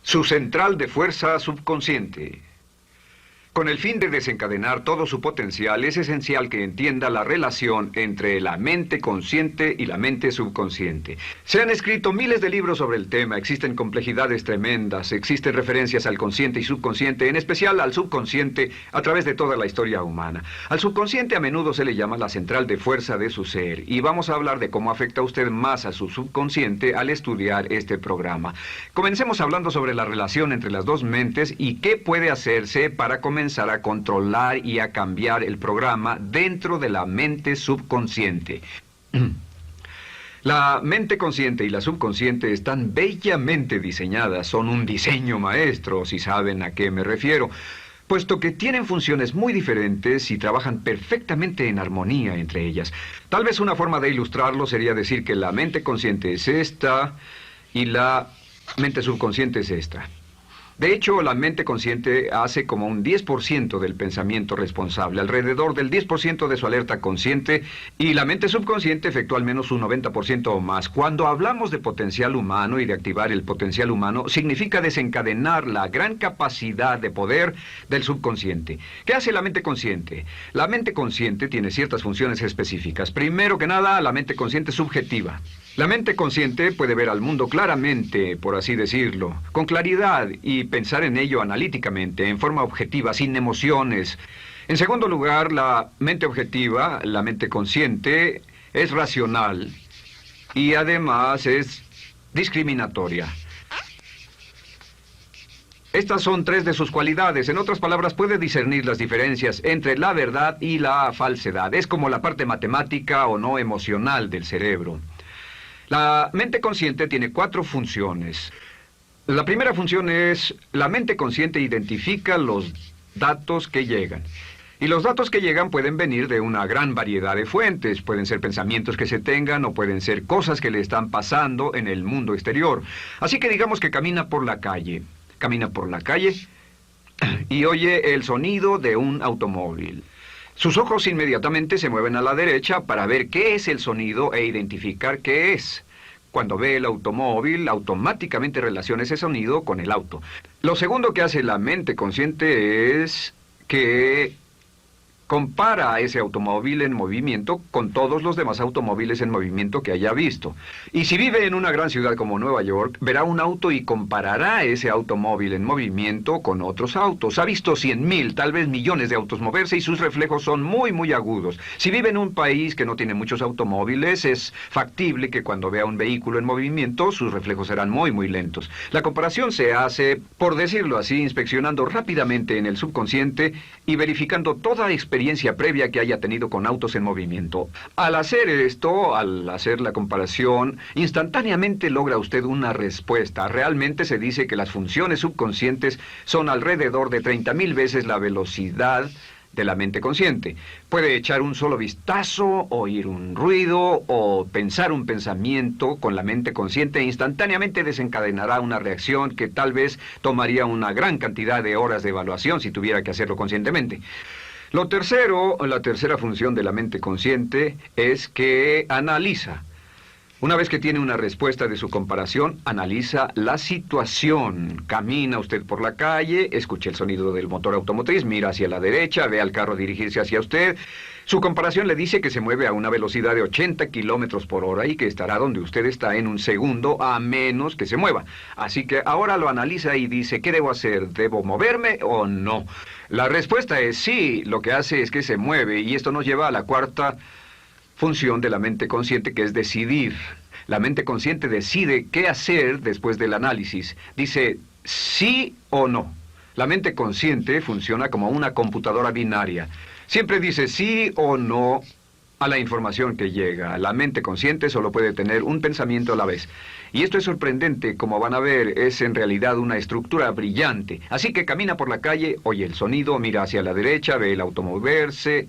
Su central de fuerza subconsciente. Con el fin de desencadenar todo su potencial, es esencial que entienda la relación entre la mente consciente y la mente subconsciente. Se han escrito miles de libros sobre el tema, existen complejidades tremendas, existen referencias al consciente y subconsciente, en especial al subconsciente, a través de toda la historia humana. Al subconsciente a menudo se le llama la central de fuerza de su ser, y vamos a hablar de cómo afecta a usted más a su subconsciente al estudiar este programa. Comencemos hablando sobre la relación entre las dos mentes y qué puede hacerse para comenzar a controlar y a cambiar el programa dentro de la mente subconsciente. La mente consciente y la subconsciente están bellamente diseñadas, son un diseño maestro, si saben a qué me refiero, puesto que tienen funciones muy diferentes y trabajan perfectamente en armonía entre ellas. Tal vez una forma de ilustrarlo sería decir que la mente consciente es esta y la mente subconsciente es esta. De hecho, la mente consciente hace como un 10% del pensamiento responsable, alrededor del 10% de su alerta consciente, y la mente subconsciente efectúa al menos un 90% o más. Cuando hablamos de potencial humano y de activar el potencial humano, significa desencadenar la gran capacidad de poder del subconsciente. ¿Qué hace la mente consciente? La mente consciente tiene ciertas funciones específicas. Primero que nada, la mente consciente subjetiva. La mente consciente puede ver al mundo claramente, por así decirlo, con claridad y pensar en ello analíticamente, en forma objetiva, sin emociones. En segundo lugar, la mente objetiva, la mente consciente, es racional y además es discriminatoria. Estas son tres de sus cualidades. En otras palabras, puede discernir las diferencias entre la verdad y la falsedad. Es como la parte matemática o no emocional del cerebro. La mente consciente tiene 4 funciones. La primera función es, la mente consciente identifica los datos que llegan. Y los datos que llegan pueden venir de una gran variedad de fuentes. Pueden ser pensamientos que se tengan o pueden ser cosas que le están pasando en el mundo exterior. Así que digamos que camina por la calle. Camina por la calle y oye el sonido de un automóvil. Sus ojos inmediatamente se mueven a la derecha para ver qué es el sonido e identificar qué es. Cuando ve el automóvil, automáticamente relaciona ese sonido con el auto. Lo segundo que hace la mente consciente es que compara a ese automóvil en movimiento con todos los demás automóviles en movimiento que haya visto. Y si vive en una gran ciudad como Nueva York, verá un auto y comparará ese automóvil en movimiento con otros autos. Ha visto 100,000, tal vez millones de autos moverse y sus reflejos son muy agudos. Si vive en un país que no tiene muchos automóviles, es factible que cuando vea un vehículo en movimiento, sus reflejos serán muy lentos. La comparación se hace, por decirlo así, inspeccionando rápidamente en el subconsciente y verificando toda experiencia previa que haya tenido con autos en movimiento. Al hacer esto, al hacer la comparación, instantáneamente logra usted una respuesta. Realmente se dice que las funciones subconscientes son alrededor de 30,000 veces la velocidad de la mente consciente. Puede echar un solo vistazo, oír un ruido o pensar un pensamiento con la mente consciente e instantáneamente desencadenará una reacción que tal vez tomaría una gran cantidad de horas de evaluación si tuviera que hacerlo conscientemente. La tercera función de la mente consciente es que analiza. Una vez que tiene una respuesta de su comparación, analiza la situación. Camina usted por la calle, escucha el sonido del motor automotriz, mira hacia la derecha, ve al carro dirigirse hacia usted. Su comparación le dice que se mueve a una velocidad de 80 kilómetros por hora y que estará donde usted está en un segundo, a menos que se mueva. Así que ahora lo analiza y dice, ¿qué debo hacer? ¿Debo moverme o no? La respuesta es sí. Lo que hace es que se mueve, y esto nos lleva a la cuarta función de la mente consciente, que es decidir. La mente consciente decide qué hacer después del análisis. Dice sí o no. La mente consciente funciona como una computadora binaria. Siempre dice sí o no a la información que llega. La mente consciente solo puede tener un pensamiento a la vez. Y esto es sorprendente, como van a ver, es en realidad una estructura brillante. Así que camina por la calle, oye el sonido, mira hacia la derecha, ve el auto moverse,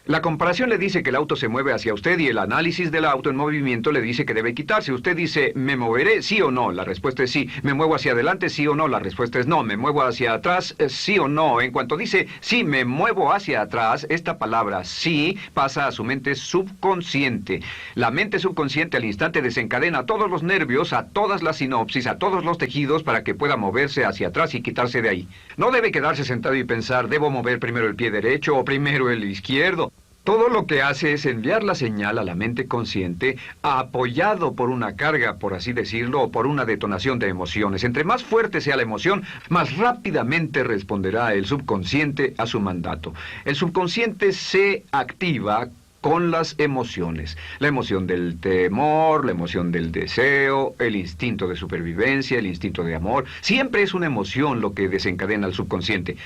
La comparación le dice que el auto se mueve hacia usted y el análisis del auto en movimiento le dice que debe quitarse. Usted dice, ¿me moveré? ¿Sí o no? La respuesta es sí. ¿Me muevo hacia adelante? ¿Sí o no? La respuesta es no. ¿Me muevo hacia atrás? ¿Sí o no? En cuanto dice, sí, me muevo hacia atrás, esta palabra sí pasa a su mente subconsciente. La mente subconsciente al instante desencadena a todos los nervios, a todas las sinapsis, a todos los tejidos para que pueda moverse hacia atrás y quitarse de ahí. No debe quedarse sentado y pensar, ¿debo mover primero el pie derecho o primero el izquierdo? Todo lo que hace es enviar la señal a la mente consciente, apoyado por una carga, por así decirlo, o por una detonación de emociones. Entre más fuerte sea la emoción, más rápidamente responderá el subconsciente a su mandato. El subconsciente se activa con las emociones. La emoción del temor, la emoción del deseo, el instinto de supervivencia, el instinto de amor. Siempre es una emoción lo que desencadena al subconsciente.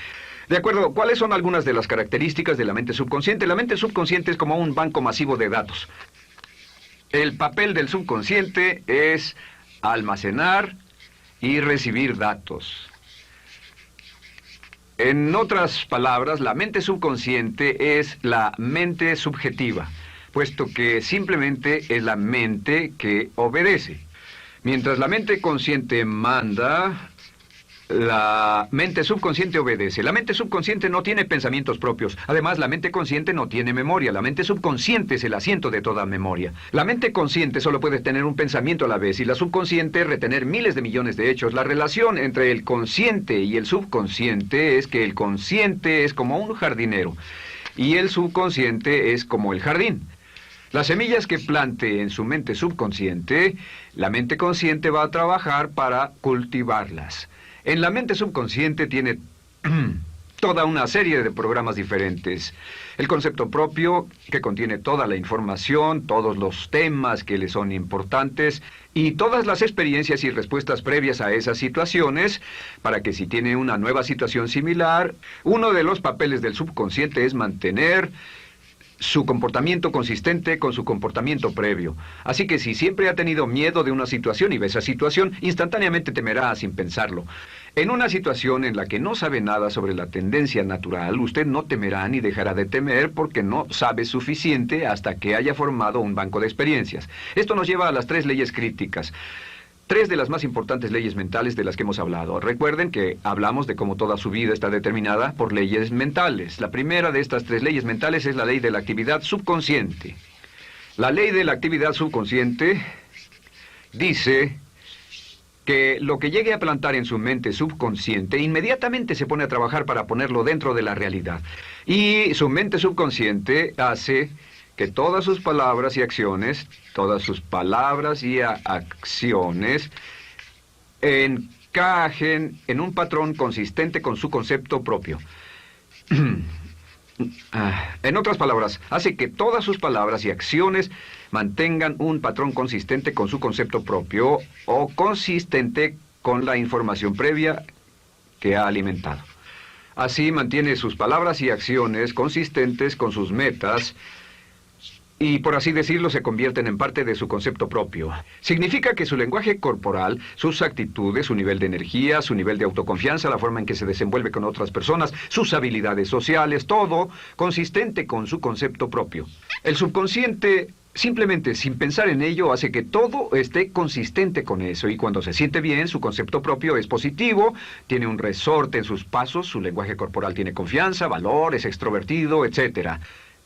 De acuerdo, ¿cuáles son algunas de las características de la mente subconsciente? La mente subconsciente es como un banco masivo de datos. El papel del subconsciente es almacenar y recibir datos. En otras palabras, la mente subconsciente es la mente subjetiva, puesto que simplemente es la mente que obedece. Mientras la mente consciente manda, la mente subconsciente obedece. La mente subconsciente no tiene pensamientos propios. Además, la mente consciente no tiene memoria. La mente subconsciente es el asiento de toda memoria. La mente consciente solo puede tener un pensamiento a la vez y la subconsciente retener miles de millones de hechos. La relación entre el consciente y el subconsciente es que el consciente es como un jardinero y el subconsciente es como el jardín. Las semillas que plante en su mente subconsciente, la mente consciente va a trabajar para cultivarlas. En la mente subconsciente tiene toda una serie de programas diferentes. El concepto propio, que contiene toda la información, todos los temas que le son importantes y todas las experiencias y respuestas previas a esas situaciones, para que si tiene una nueva situación similar, uno de los papeles del subconsciente es mantener su comportamiento consistente con su comportamiento previo. Así que si siempre ha tenido miedo de una situación y ve esa situación, instantáneamente temerá sin pensarlo. En una situación en la que no sabe nada sobre la tendencia natural, usted no temerá ni dejará de temer porque no sabe suficiente hasta que haya formado un banco de experiencias. Esto nos lleva a las 3 leyes críticas. 3 de las más importantes leyes mentales de las que hemos hablado. Recuerden que hablamos de cómo toda su vida está determinada por leyes mentales. La primera de estas 3 leyes mentales es la ley de la actividad subconsciente. La ley de la actividad subconsciente dice que lo que llegue a plantar en su mente subconsciente inmediatamente se pone a trabajar para ponerlo dentro de la realidad. Y su mente subconsciente hace que todas sus palabras y acciones encajen en un patrón consistente con su concepto propio. En otras palabras, hace que todas sus palabras y acciones mantengan un patrón consistente con su concepto propio o consistente con la información previa que ha alimentado. Así mantiene sus palabras y acciones consistentes con sus metas y, por así decirlo, se convierten en parte de su concepto propio. Significa que su lenguaje corporal, sus actitudes, su nivel de energía, su nivel de autoconfianza, la forma en que se desenvuelve con otras personas, sus habilidades sociales, todo consistente con su concepto propio. El subconsciente, simplemente sin pensar en ello, hace que todo esté consistente con eso. Y cuando se siente bien, su concepto propio es positivo, tiene un resorte en sus pasos, su lenguaje corporal tiene confianza, valor, es extrovertido, etc.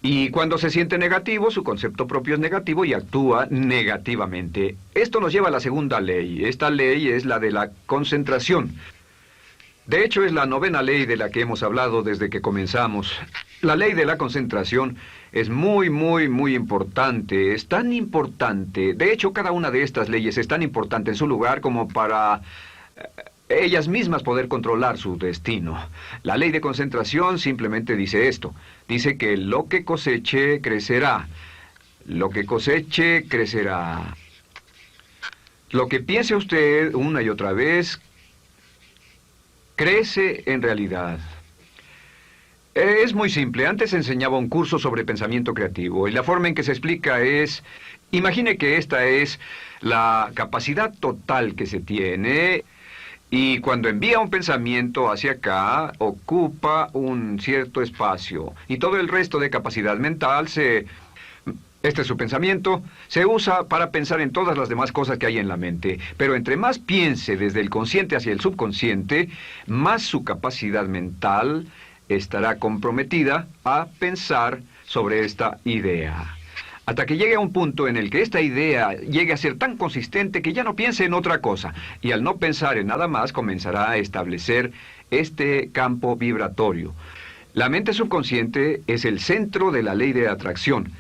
Y cuando se siente negativo, su concepto propio es negativo y actúa negativamente. Esto nos lleva a la segunda ley. Esta ley es la de la concentración. De hecho, es la 9ª ley de la que hemos hablado desde que comenzamos. La ley de la concentración es muy importante. Es tan importante. De hecho, cada una de estas leyes es tan importante en su lugar como para ellas mismas poder controlar su destino. La ley de concentración simplemente dice esto. Dice que lo que coseche, crecerá. Lo que coseche, crecerá. Lo que piense usted una y otra vez, crece en realidad. Es muy simple. Antes enseñaba un curso sobre pensamiento creativo y la forma en que se explica es, imagine que esta es la capacidad total que se tiene Y cuando envía un pensamiento hacia acá, ocupa un cierto espacio. Y todo el resto de capacidad mental este es su pensamiento, se usa para pensar en todas las demás cosas que hay en la mente. Pero entre más piense desde el consciente hacia el subconsciente, más su capacidad mental estará comprometida a pensar sobre esta idea. Hasta que llegue a un punto en el que esta idea llegue a ser tan consistente que ya no piense en otra cosa. Y al no pensar en nada más, comenzará a establecer este campo vibratorio. La mente subconsciente es el centro de la ley de atracción,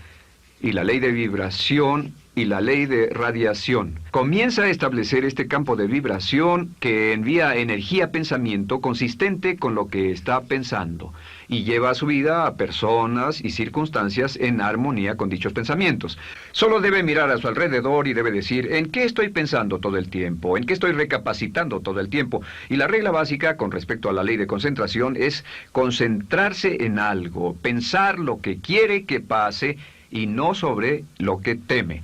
y la ley de vibración y la ley de radiación. Comienza a establecer este campo de vibración que envía energía-pensamiento consistente con lo que está pensando y lleva a su vida a personas y circunstancias en armonía con dichos pensamientos. Solo debe mirar a su alrededor y debe decir, ¿en qué estoy pensando todo el tiempo? ¿En qué estoy recapacitando todo el tiempo? Y la regla básica con respecto a la ley de concentración es concentrarse en algo, pensar lo que quiere que pase y no sobre lo que teme.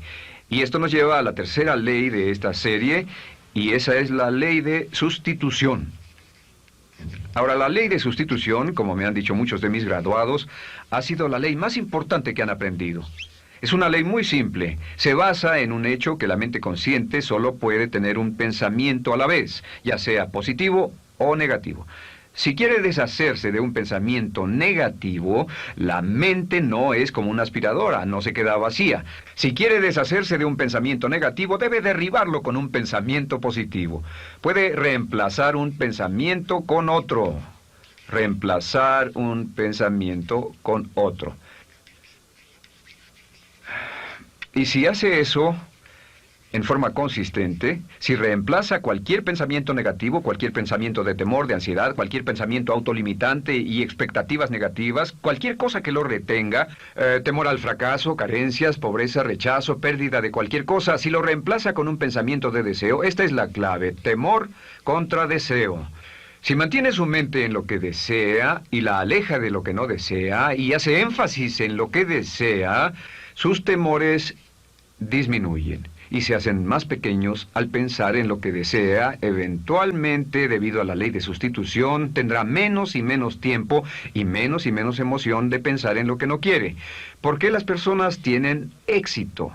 Y esto nos lleva a la tercera ley de esta serie, y esa es la ley de sustitución. Ahora, la ley de sustitución, como me han dicho muchos de mis graduados, ha sido la ley más importante que han aprendido. Es una ley muy simple. Se basa en un hecho que la mente consciente solo puede tener un pensamiento a la vez, ya sea positivo o negativo. Si quiere deshacerse de un pensamiento negativo, la mente no es como una aspiradora, no se queda vacía. Si quiere deshacerse de un pensamiento negativo, debe derribarlo con un pensamiento positivo. Puede reemplazar un pensamiento con otro. Reemplazar un pensamiento con otro. Y si hace eso en forma consistente, si reemplaza cualquier pensamiento negativo, cualquier pensamiento de temor, de ansiedad, cualquier pensamiento autolimitante y expectativas negativas, cualquier cosa que lo retenga, temor al fracaso, carencias, pobreza, rechazo, pérdida de cualquier cosa, si lo reemplaza con un pensamiento de deseo, esta es la clave, temor contra deseo. Si mantiene su mente en lo que desea y la aleja de lo que no desea y hace énfasis en lo que desea, sus temores disminuyen y se hacen más pequeños al pensar en lo que desea. Eventualmente, debido a la ley de sustitución, tendrá menos y menos tiempo y menos emoción de pensar en lo que no quiere. ¿Por qué las personas tienen éxito?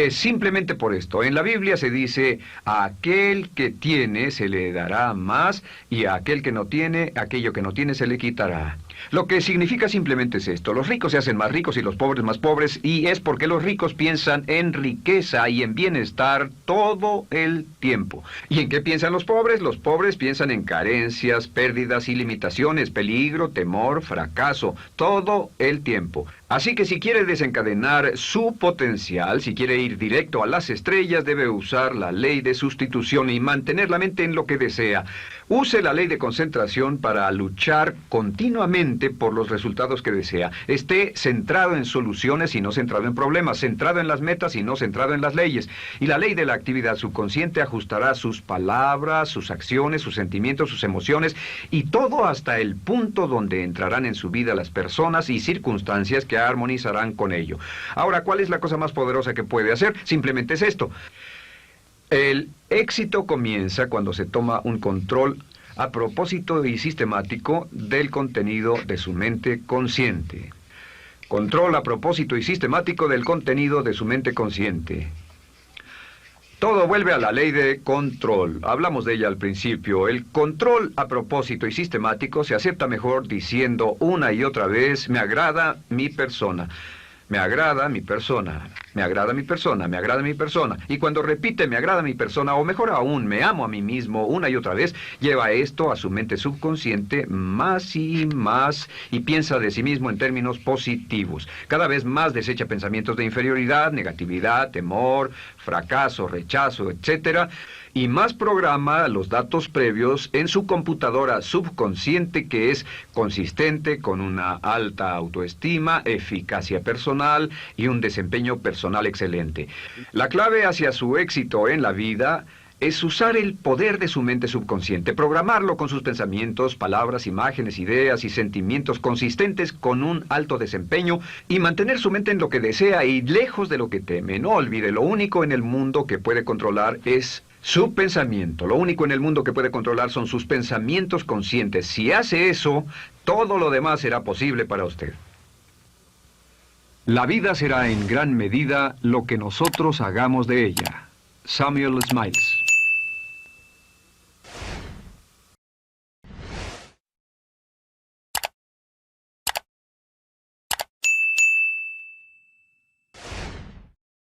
Simplemente por esto. En la Biblia se dice, a aquel que tiene se le dará más, y a aquel que no tiene, aquello que no tiene se le quitará. Lo que significa simplemente es esto: los ricos se hacen más ricos y los pobres más pobres, y es porque los ricos piensan en riqueza y en bienestar todo el tiempo. ¿Y en qué piensan los pobres? Los pobres piensan en carencias, pérdidas y limitaciones, peligro, temor, fracaso, todo el tiempo. Así que si quiere desencadenar su potencial, si quiere ir directo a las estrellas, debe usar la ley de sustitución y mantener la mente en lo que desea. Use la ley de concentración para luchar continuamente por los resultados que desea. Esté centrado en soluciones y no centrado en problemas, centrado en las metas y no centrado en las leyes. Y la ley de la actividad subconsciente ajustará sus palabras, sus acciones, sus sentimientos, sus emociones y todo hasta el punto donde entrarán en su vida las personas y circunstancias que armonizarán con ello. Ahora, ¿cuál es la cosa más poderosa que puede hacer? Simplemente es esto. El éxito comienza cuando se toma un control a propósito y sistemático del contenido de su mente consciente. Control a propósito y sistemático del contenido de su mente consciente. Todo vuelve a la ley de control. Hablamos de ella al principio. El control a propósito y sistemático se acepta mejor diciendo una y otra vez, me agrada mi persona. Me agrada mi persona, me agrada mi persona, me agrada mi persona. Y cuando repite me agrada mi persona, o mejor aún, me amo a mí mismo una y otra vez, lleva esto a su mente subconsciente más y más y piensa de sí mismo en términos positivos. Cada vez más desecha pensamientos de inferioridad, negatividad, temor, fracaso, rechazo, etc. Y más programa los datos previos en su computadora subconsciente, que es consistente con una alta autoestima, eficacia personal y un desempeño personal excelente. La clave hacia su éxito en la vida es usar el poder de su mente subconsciente, programarlo con sus pensamientos, palabras, imágenes, ideas y sentimientos consistentes con un alto desempeño y mantener su mente en lo que desea y lejos de lo que teme. No olvide, lo único en el mundo que puede controlar es Su pensamiento. Lo único en el mundo que puede controlar son sus pensamientos conscientes. Si hace eso, todo lo demás será posible para usted. La vida será en gran medida lo que nosotros hagamos de ella. Samuel Smiles.